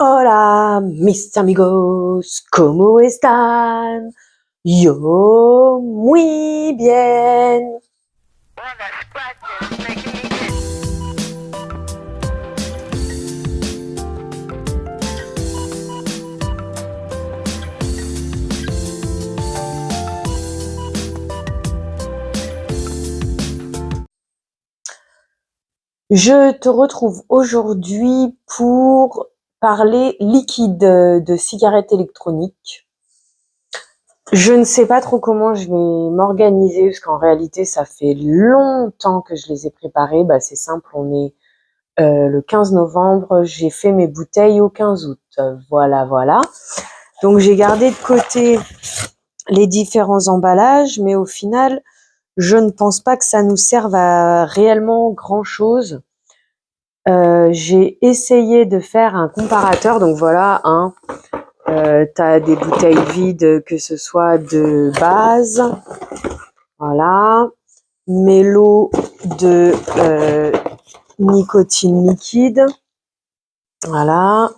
Hola, mis amigos, ¿cómo están? Yo muy bien. Je te retrouve aujourd'hui pour parler liquide de cigarettes électroniques. Je ne sais pas trop comment je vais m'organiser parce qu'en réalité, ça fait longtemps que je les ai préparés. C'est simple, on est le 15 novembre, j'ai fait mes bouteilles au 15 août. Voilà. Donc j'ai gardé de côté les différents emballages, mais au final, je ne pense pas que ça nous serve à réellement grand-chose. J'ai essayé de faire un comparateur, donc voilà, tu as des bouteilles vides, que ce soit de base, voilà, mélo de nicotine liquide, voilà,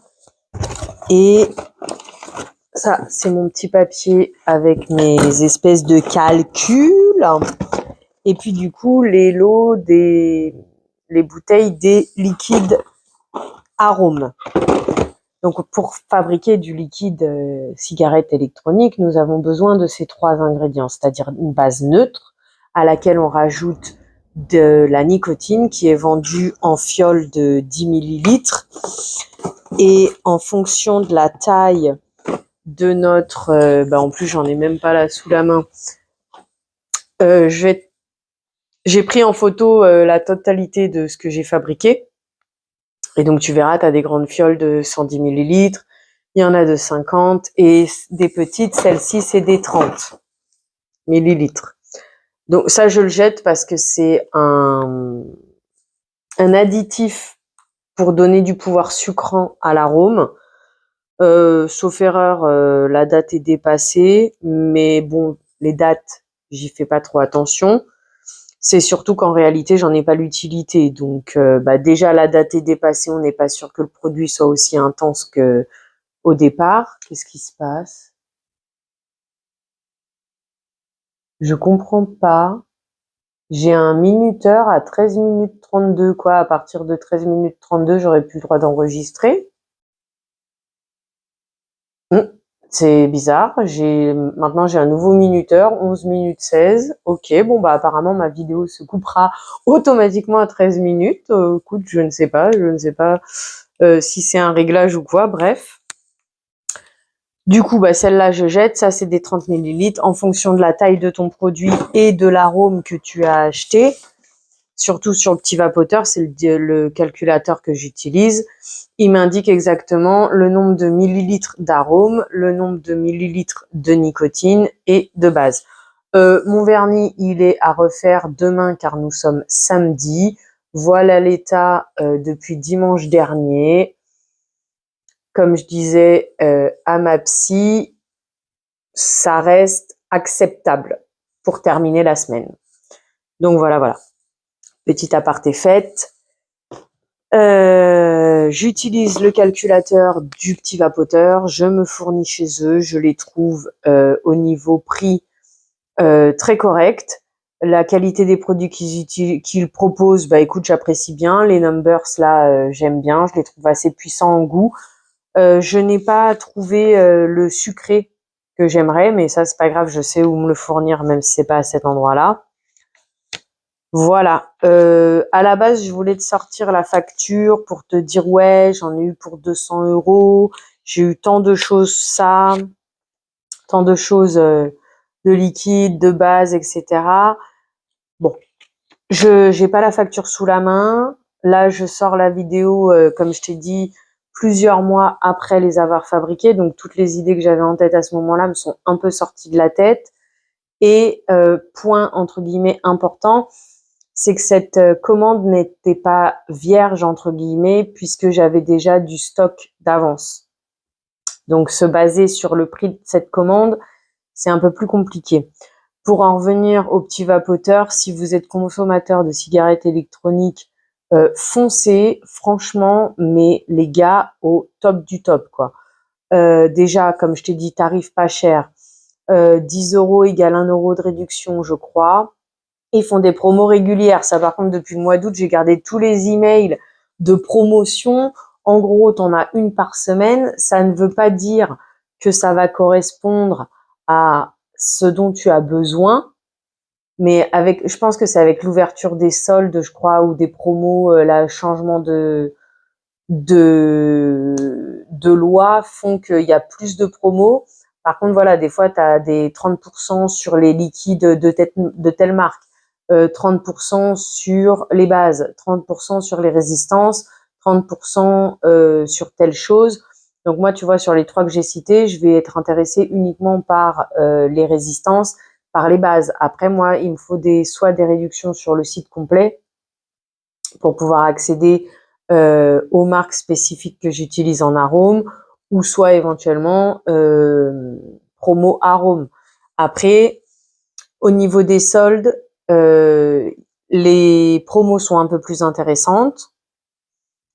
et ça, c'est mon petit papier avec mes espèces de calculs. Et puis du coup, les bouteilles des liquides arômes. Donc pour fabriquer du liquide cigarette électronique, nous avons besoin de ces trois ingrédients, c'est-à-dire une base neutre à laquelle on rajoute de la nicotine qui est vendue en fiole de 10 millilitres. Et en fonction de la taille de notre... en plus, j'en ai même pas là sous la main. J'ai pris en photo la totalité de ce que j'ai fabriqué. Et donc, tu verras, tu as des grandes fioles de 110 millilitres, il y en a de 50, et des petites, celle-ci, c'est des 30 millilitres. Donc, ça, je le jette parce que c'est un additif pour donner du pouvoir sucrant à l'arôme. Sauf erreur, la date est dépassée, mais bon, les dates, j'y fais pas trop attention. C'est surtout qu'en réalité, j'en ai pas l'utilité. Donc, déjà, la date est dépassée. On n'est pas sûr que le produit soit aussi intense que au départ. Qu'est-ce qui se passe? Je comprends pas. J'ai un minuteur à 13 minutes 32, quoi. À partir de 13 minutes 32, j'aurais plus le droit d'enregistrer. C'est bizarre. Maintenant j'ai un nouveau minuteur, 11 minutes 16. Ok, apparemment ma vidéo se coupera automatiquement à 13 minutes. Écoute, je ne sais pas si c'est un réglage ou quoi, bref. Du coup, celle-là je jette, ça c'est des 30 millilitres en fonction de la taille de ton produit et de l'arôme que tu as acheté. Surtout sur le petit vapoteur, c'est le calculateur que j'utilise. Il m'indique exactement le nombre de millilitres d'arôme, le nombre de millilitres de nicotine et de base. Mon vernis, il est à refaire demain car nous sommes samedi. Voilà l'état depuis dimanche dernier. Comme je disais à ma psy, ça reste acceptable pour terminer la semaine. Donc voilà. Petit aparté fait. J'utilise le calculateur du petit vapoteur, je me fournis chez eux, je les trouve au niveau prix très correct. La qualité des produits qu'ils proposent, écoute, j'apprécie bien. Les numbers là, j'aime bien, je les trouve assez puissants en goût. Je n'ai pas trouvé le sucré que j'aimerais, mais ça c'est pas grave, je sais où me le fournir même si c'est pas à cet endroit-là. Voilà. À la base, je voulais te sortir la facture pour te dire ouais, j'en ai eu pour 200 €. J'ai eu tant de choses, tant de choses de liquide, de base, etc. Bon, j'ai pas la facture sous la main. Là, je sors la vidéo, comme je t'ai dit, plusieurs mois après les avoir fabriquées. Donc, toutes les idées que j'avais en tête à ce moment-là me sont un peu sorties de la tête. Et point entre guillemets important, c'est que cette commande n'était pas vierge entre guillemets puisque j'avais déjà du stock d'avance. Donc se baser sur le prix de cette commande, c'est un peu plus compliqué. Pour en revenir au petit vapoteur, si vous êtes consommateur de cigarettes électroniques, foncez, franchement, mais les gars, au top du top, quoi. Déjà, comme je t'ai dit, tarif pas cher. 10 € égale 1 € de réduction, je crois. Ils font des promos régulières. Ça, par contre, depuis le mois d'août, j'ai gardé tous les emails de promotion. En gros, tu en as une par semaine. Ça ne veut pas dire que ça va correspondre à ce dont tu as besoin. Mais je pense que c'est avec l'ouverture des soldes, je crois, ou des promos, le changement de loi font qu'il y a plus de promos. Par contre, voilà, des fois, tu as des 30% sur les liquides de telle marque, 30% sur les bases, 30% sur les résistances, 30% sur telle chose. Donc moi, tu vois, sur les 3 que j'ai cités, je vais être intéressée uniquement par les résistances, par les bases. Après, moi, il me faut soit des réductions sur le site complet pour pouvoir accéder aux marques spécifiques que j'utilise en arôme, ou soit éventuellement promo arôme. Après, au niveau des soldes, les promos sont un peu plus intéressantes,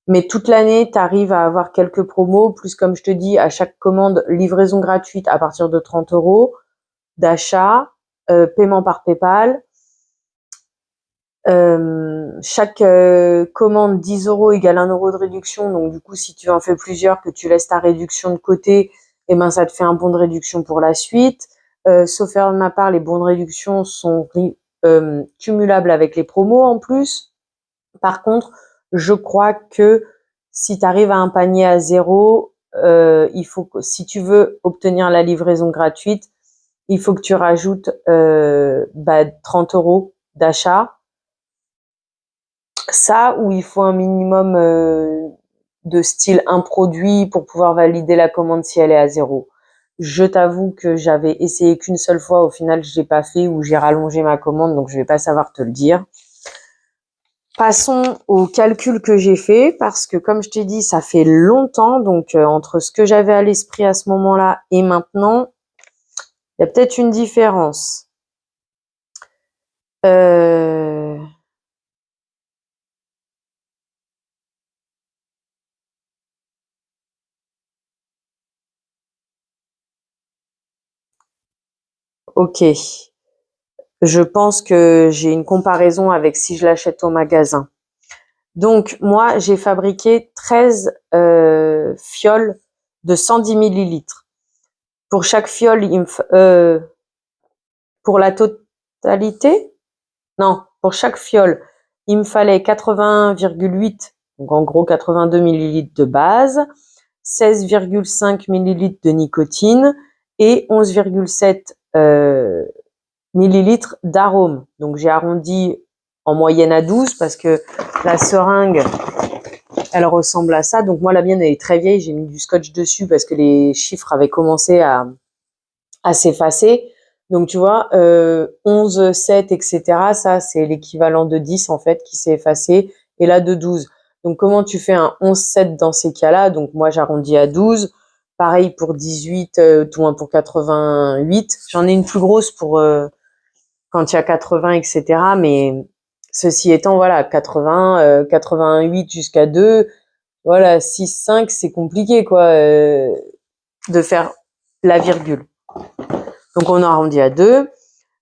mais toute l'année, tu arrives à avoir quelques promos, plus comme je te dis, à chaque commande, livraison gratuite à partir de 30 € d'achat, paiement par PayPal. Chaque commande 10 € égale 1 € de réduction. Donc du coup, si tu en fais plusieurs, que tu laisses ta réduction de côté, et ben ça te fait un bon de réduction pour la suite. Sauf erreur de ma part, les bons de réduction sont cumulables avec les promos en plus. Par contre, je crois que si tu arrives à un panier à 0, il faut que, si tu veux obtenir la livraison gratuite, il faut que tu rajoutes 30 € d'achat. Ça, où il faut un minimum de style un produit pour pouvoir valider la commande si elle est à 0. Je t'avoue que j'avais essayé qu'une seule fois, au final je l'ai pas fait, ou j'ai rallongé ma commande, donc je vais pas savoir te le dire. Passons au calcul que j'ai fait, parce que comme je t'ai dit, ça fait longtemps, donc entre ce que j'avais à l'esprit à ce moment-là et maintenant, il y a peut-être une différence. Ok. Je pense que j'ai une comparaison avec si je l'achète au magasin. Donc, moi, j'ai fabriqué 13 fioles de 110 millilitres. Pour chaque fiole, pour la totalité, non, pour chaque fiole, il me fallait 81,8, donc en gros 82 millilitres de base, 16,5 millilitres de nicotine et 11,7 millilitres d'arôme. Donc j'ai arrondi en moyenne à 12 parce que la seringue, elle ressemble à ça. Donc moi, la mienne, elle est très vieille. J'ai mis du scotch dessus parce que les chiffres avaient commencé à s'effacer. Donc tu vois, 11, 7, etc. Ça, c'est l'équivalent de 10 en fait qui s'est effacé. Et là, de 12. Donc comment tu fais un 11, 7 dans ces cas-là? Donc moi, j'arrondis à 12. Pareil pour 18, tout moins pour 88. J'en ai une plus grosse pour quand il y a 80, etc. Mais ceci étant, voilà, 80, 88 jusqu'à 2, voilà, 6, 5, c'est compliqué, quoi, de faire la virgule. Donc, on arrondit à 2.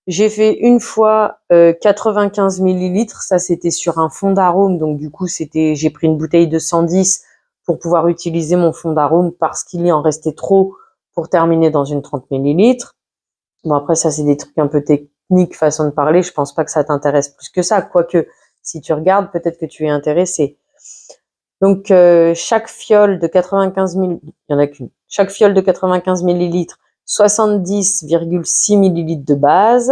J'ai fait une fois 95 millilitres. Ça, c'était sur un fond d'arôme. Donc, du coup, j'ai pris une bouteille de 110 pour pouvoir utiliser mon fond d'arôme parce qu'il y en restait trop pour terminer dans une 30 millilitres. Bon, après, ça, c'est des trucs un peu techniques, façon de parler. Je pense pas que ça t'intéresse plus que ça. Quoique, si tu regardes, peut-être que tu es intéressé. Donc, chaque fiole de 95 millilitres, il y en a qu'une. Chaque fiole de 95 millilitres, 70,6 millilitres de base,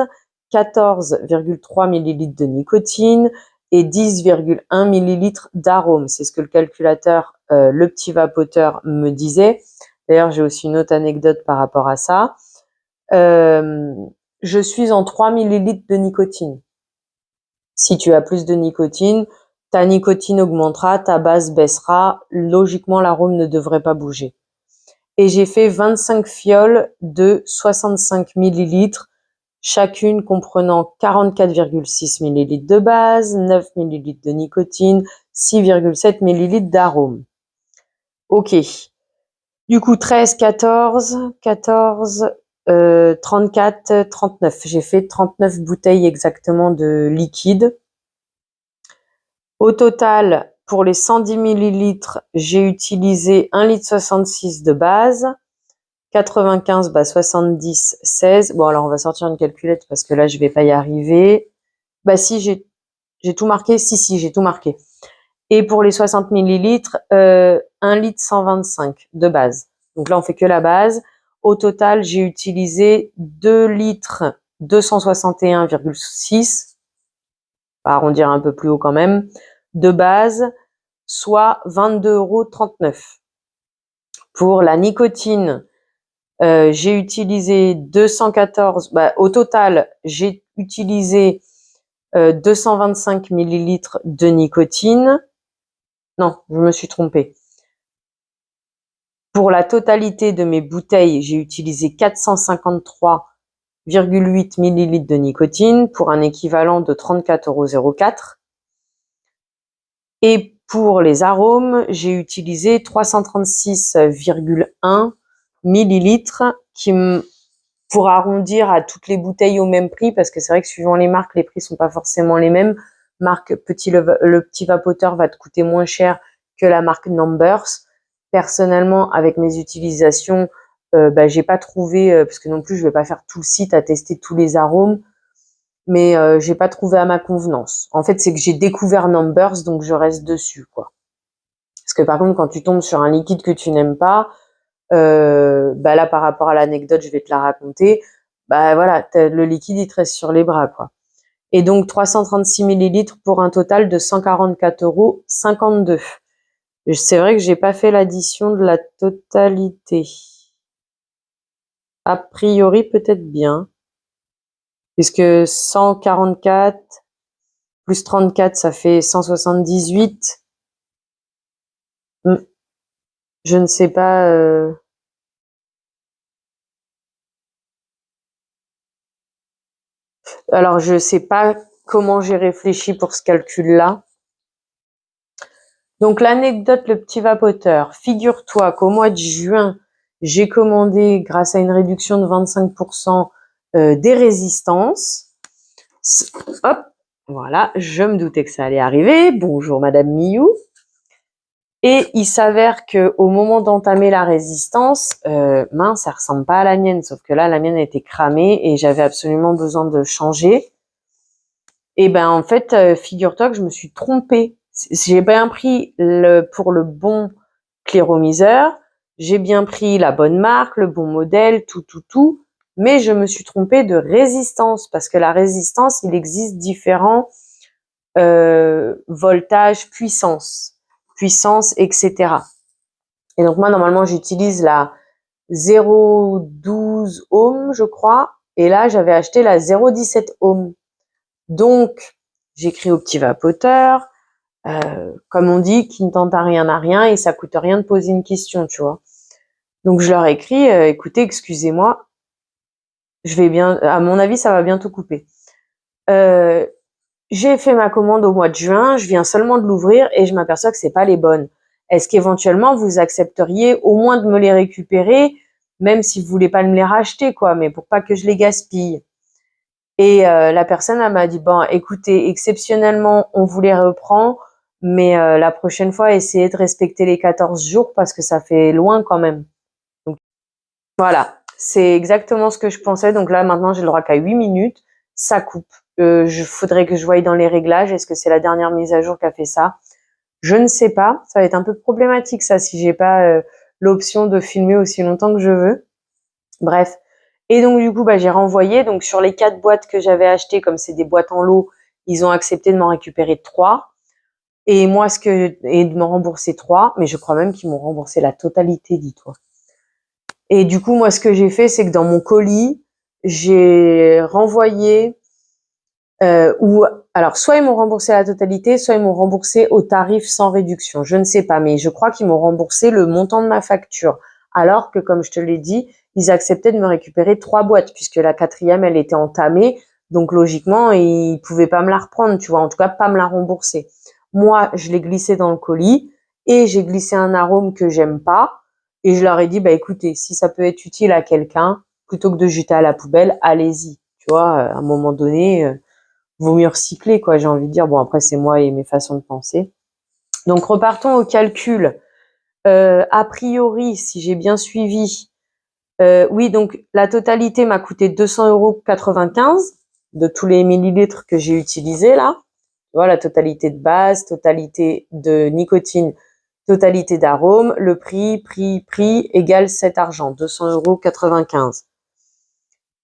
14,3 millilitres de nicotine et 10,1 millilitres d'arôme. C'est ce que le calculateur, le petit vapoteur, me disait. D'ailleurs, j'ai aussi une autre anecdote par rapport à ça. Je suis en 3 millilitres de nicotine. Si tu as plus de nicotine, ta nicotine augmentera, ta base baissera. Logiquement, l'arôme ne devrait pas bouger. Et j'ai fait 25 fioles de 65 millilitres, chacune comprenant 44,6 millilitres de base, 9 millilitres de nicotine, 6,7 ml d'arôme. Ok. Du coup, 13, 14, 34, 39. J'ai fait 39 bouteilles exactement de liquide. Au total, pour les 110 ml, j'ai utilisé 1,66 litre de base. 95, 70, 16. Bon, alors on va sortir une calculette parce que là, je vais pas y arriver. Si, j'ai tout marqué. Si, j'ai tout marqué. Et pour les 60 ml, 1,125 litre de base. Donc là, on fait que la base. Au total, j'ai utilisé 2 litres 261,6. On va arrondir un peu plus haut quand même. De base, soit 22,39 €. Pour la nicotine, j'ai utilisé 214. Au total, j'ai utilisé 225 ml de nicotine. Non, je me suis trompée. Pour la totalité de mes bouteilles, j'ai utilisé 453,8 ml de nicotine pour un équivalent de 34,04 €. Et pour les arômes, j'ai utilisé 336,1 ml qui, pour arrondir à toutes les bouteilles au même prix, parce que c'est vrai que suivant les marques, les prix sont pas forcément les mêmes. Marque le petit vapoteur va te coûter moins cher que la marque Numbers. Personnellement, avec mes utilisations, j'ai pas trouvé, parce que non plus je vais pas faire tout le site à tester tous les arômes, mais j'ai pas trouvé à ma convenance. En fait, c'est que j'ai découvert Numbers, donc je reste dessus, quoi. Parce que par contre, quand tu tombes sur un liquide que tu n'aimes pas, là par rapport à l'anecdote, je vais te la raconter. Voilà, le liquide il te reste sur les bras, quoi. Et donc 336 ml pour un total de 144,52 €. C'est vrai que j'ai pas fait l'addition de la totalité. A priori, peut-être bien. Puisque 144 plus 34, ça fait 178. Je ne sais pas. Alors, je sais pas comment j'ai réfléchi pour ce calcul-là. Donc, l'anecdote, le petit vapoteur. Figure-toi qu'au mois de juin, j'ai commandé, grâce à une réduction de 25%, des résistances. Hop, voilà, je me doutais que ça allait arriver. Bonjour Madame Miou. Et il s'avère que au moment d'entamer la résistance, mince, ça ressemble pas à la mienne, sauf que là, la mienne était cramée et j'avais absolument besoin de changer. Et en fait, figure-toi que je me suis trompée. J'ai bien pris pour le bon cléromiseur, j'ai bien pris la bonne marque, le bon modèle, tout, mais je me suis trompée de résistance parce que la résistance, il existe différents voltages, puissance, etc. Et donc moi, normalement, j'utilise la 0,12 ohms, je crois, et là, j'avais acheté la 0,17 ohms. Donc, j'écris au petit vapoteur, comme on dit, qui ne tente à rien n'a rien, et ça coûte rien de poser une question, tu vois. Donc, je leur écris, écoutez, excusez-moi, je vais bien, à mon avis, ça va bientôt couper. J'ai fait ma commande au mois de juin, je viens seulement de l'ouvrir et je m'aperçois que c'est pas les bonnes. Est-ce qu'éventuellement vous accepteriez au moins de me les récupérer, même si vous voulez pas me les racheter, quoi, mais pour pas que je les gaspille. Et la personne elle m'a dit bon, écoutez, exceptionnellement on vous les reprend, mais la prochaine fois essayez de respecter les 14 jours parce que ça fait loin quand même. Donc voilà, c'est exactement ce que je pensais. Donc là maintenant j'ai le droit qu'à 8 minutes, ça coupe. Faudrait que je voie dans les réglages. Est-ce que c'est la dernière mise à jour qui a fait ça? Je ne sais pas. Ça va être un peu problématique ça si j'ai pas l'option de filmer aussi longtemps que je veux. Bref. Et donc du coup, j'ai renvoyé. Donc sur les 4 boîtes que j'avais achetées, comme c'est des boîtes en lot, ils ont accepté de m'en récupérer 3. Et moi, et de me rembourser 3. Mais je crois même qu'ils m'ont remboursé la totalité, dis-toi. Et du coup, moi, ce que j'ai fait, c'est que dans mon colis, j'ai renvoyé alors soit ils m'ont remboursé la totalité, soit ils m'ont remboursé au tarif sans réduction. Je ne sais pas, mais je crois qu'ils m'ont remboursé le montant de ma facture. Alors que, comme je te l'ai dit, ils acceptaient de me récupérer 3 boîtes, puisque la 4e, elle était entamée. Donc, logiquement, ils pouvaient pas me la reprendre, tu vois, en tout cas, pas me la rembourser. Moi, je l'ai glissé dans le colis et j'ai glissé un arôme que j'aime pas. Et je leur ai dit, bah écoutez, si ça peut être utile à quelqu'un, plutôt que de jeter à la poubelle, allez-y. Tu vois, à un moment donné, vaut mieux recycler, quoi. J'ai envie de dire. Bon, après, c'est moi et mes façons de penser. Donc, repartons au calcul. A priori, si j'ai bien suivi, oui, donc la totalité m'a coûté 200,95 € de tous les millilitres que j'ai utilisés là. Tu vois, la totalité de base, totalité de nicotine, totalité d'arôme, le prix égale 7 argent, 200,95 €.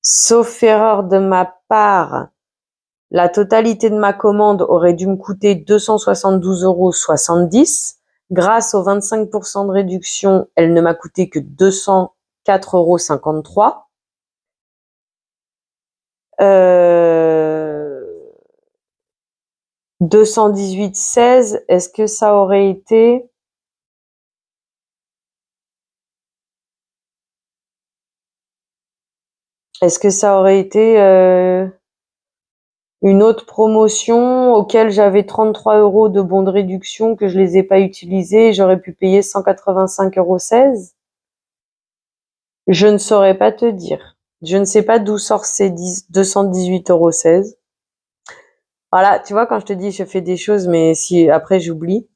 Sauf erreur de ma part, la totalité de ma commande aurait dû me coûter 272,70 €. Grâce aux 25% de réduction, elle ne m'a coûté que 204,53 €. 218,16 €, est-ce que ça aurait été... Est-ce que ça aurait été une autre promotion auquel j'avais 33 € de bons de réduction que je les ai pas utilisés et j'aurais pu payer 185,16 €? Je ne saurais pas te dire. Je ne sais pas d'où sort ces 218,16 €. Voilà, tu vois, quand je te dis je fais des choses, mais si après j'oublie.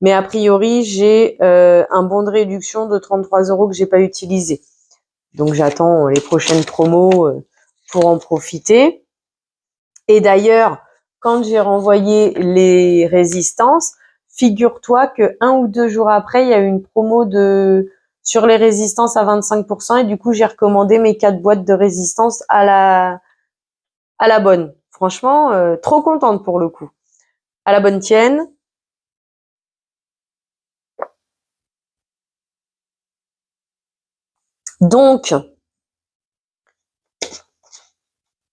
Mais a priori, j'ai un bon de réduction de 33 € que j'ai pas utilisé. Donc j'attends les prochaines promos pour en profiter. Et d'ailleurs, quand j'ai renvoyé les résistances, figure-toi que 1 ou 2 jours après, il y a eu une promo sur les résistances à 25% et du coup, j'ai recommandé mes 4 boîtes de résistance à la bonne. Franchement, trop contente pour le coup. À la bonne tienne. Donc,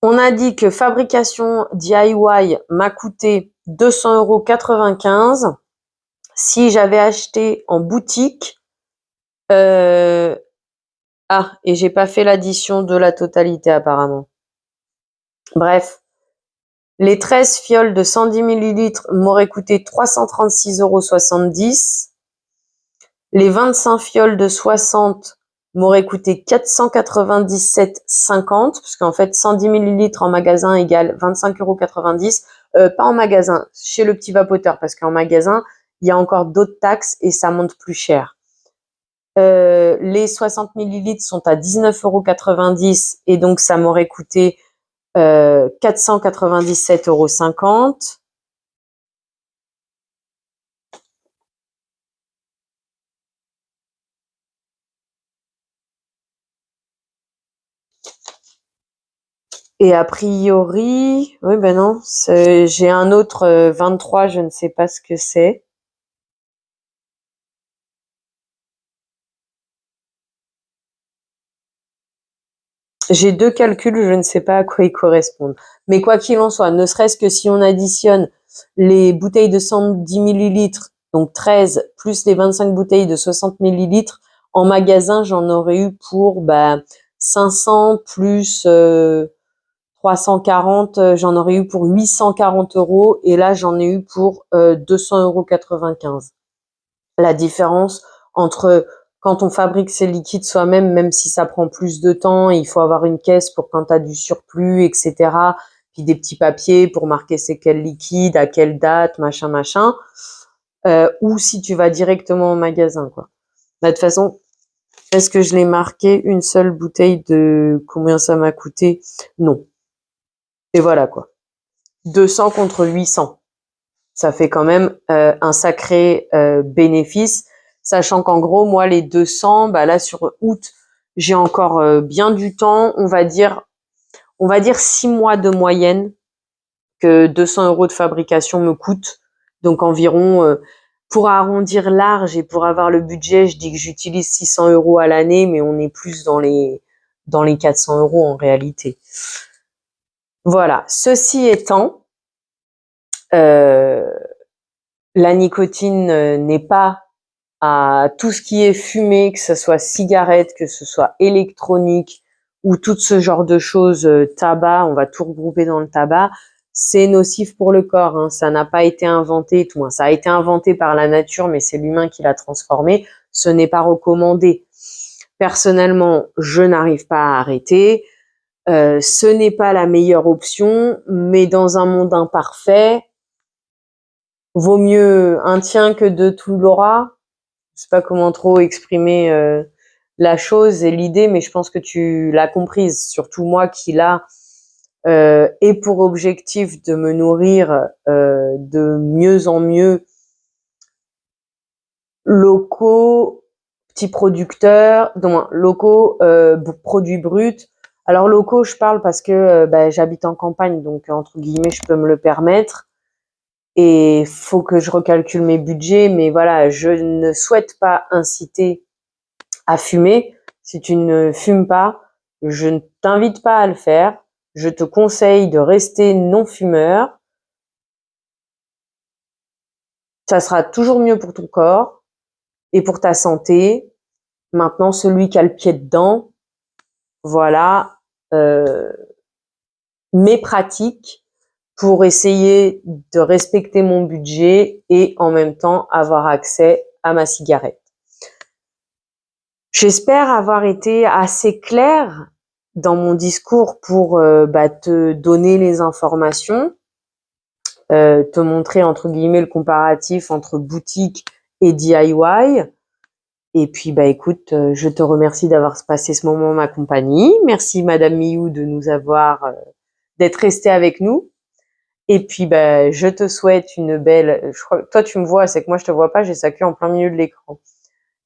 on a dit que fabrication DIY m'a coûté 200,95 €. Si j'avais acheté en boutique, et j'ai pas fait l'addition de la totalité apparemment. Bref, les 13 fioles de 110 ml m'auraient coûté 336,70 €. Les 25 fioles de 60 m'auraient coûté 497,50 €, parce qu'en fait 110 ml en magasin égale 25,90 €. Pas en magasin, chez le petit vapoteur, parce qu'en magasin, il y a encore d'autres taxes et ça monte plus cher. Les 60 ml sont à 19,90 € et donc ça m'aurait coûté 497,50 €. Et a priori, oui, ben non, j'ai un autre 23, je ne sais pas ce que c'est. J'ai 2 calculs, je ne sais pas à quoi ils correspondent. Mais quoi qu'il en soit, ne serait-ce que si on additionne les bouteilles de 110 ml, donc 13, plus les 25 bouteilles de 60 ml, en magasin, j'en aurais eu pour 500 plus 340, j'en aurais eu pour 840 € et là, j'en ai eu pour 200,95 €. La différence entre quand on fabrique ses liquides soi-même, même si ça prend plus de temps, il faut avoir une caisse pour quand tu as du surplus, etc. Puis des petits papiers pour marquer c'est quel liquide, à quelle date, machin, machin. Ou si tu vas directement au magasin, quoi. De toute façon, est-ce que je l'ai marqué une seule bouteille de combien ça m'a coûté? Non. Et voilà, quoi. 200 contre 800. Ça fait quand même un sacré bénéfice, sachant qu'en gros, moi, les 200, là, sur août, j'ai encore bien du temps. On va dire 6 mois de moyenne que 200 € de fabrication me coûte. Donc, environ, pour arrondir large et pour avoir le budget, je dis que j'utilise 600 € à l'année, mais on est plus dans les 400 € en réalité. Voilà. Ceci étant, la nicotine n'est pas à tout ce qui est fumé, que ce soit cigarette, que ce soit électronique ou tout ce genre de choses, tabac, on va tout regrouper dans le tabac. c'est nocif pour le corps, hein. Ça n'a pas été inventé, tout moins. Ça a été inventé par la nature, mais c'est l'humain qui l'a transformé. Ce n'est pas recommandé. Personnellement, je n'arrive pas à arrêter. Ce n'est pas la meilleure option, mais dans un monde imparfait, vaut mieux un tien que deux tout l'aura. Je sais pas comment trop exprimer la chose et l'idée, mais je pense que tu l'as comprise. Surtout moi qui l'a et pour objectif de me nourrir de mieux en mieux locaux, petits producteurs, locaux, produits bruts. Alors locaux, je parle parce que j'habite en campagne, donc entre guillemets, je peux me le permettre. Et faut que je recalcule mes budgets, mais voilà, je ne souhaite pas inciter à fumer. Si tu ne fumes pas, je ne t'invite pas à le faire. Je te conseille de rester non-fumeur. Ça sera toujours mieux pour ton corps et pour ta santé. Maintenant, celui qui a le pied dedans, voilà mes pratiques pour essayer de respecter mon budget et en même temps avoir accès à ma cigarette. J'espère avoir été assez claire dans mon discours pour te donner les informations, te montrer entre guillemets le comparatif entre boutique et DIY. Et puis écoute, je te remercie d'avoir passé ce moment en ma compagnie. Merci Madame Miou de nous avoir d'être restée avec nous. Et puis je te souhaite une belle. Je crois que toi tu me vois, c'est que moi je te vois pas, j'ai sa queue en plein milieu de l'écran.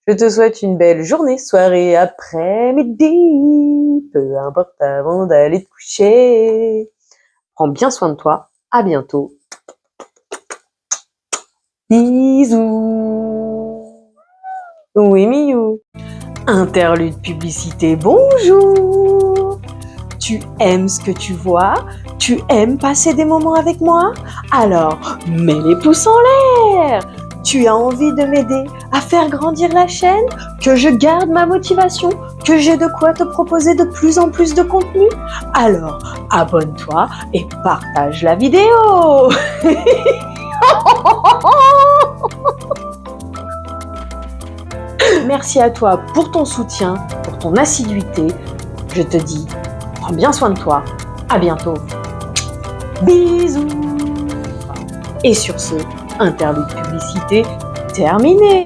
Je te souhaite une belle journée, soirée, après-midi, peu importe avant d'aller te coucher. Prends bien soin de toi. À bientôt. Bisous. Oui, Miou. Interlude publicité, bonjour. Tu aimes ce que tu vois? Tu aimes passer des moments avec moi? Alors, mets les pouces en l'air. Tu as envie de m'aider à faire grandir la chaîne? Que je garde ma motivation? Que j'ai de quoi te proposer de plus en plus de contenu? Alors, abonne-toi et partage la vidéo. Merci à toi pour ton soutien, pour ton assiduité. Je te dis, prends bien soin de toi. À bientôt. Bisous. Et sur ce, interlude publicité terminé.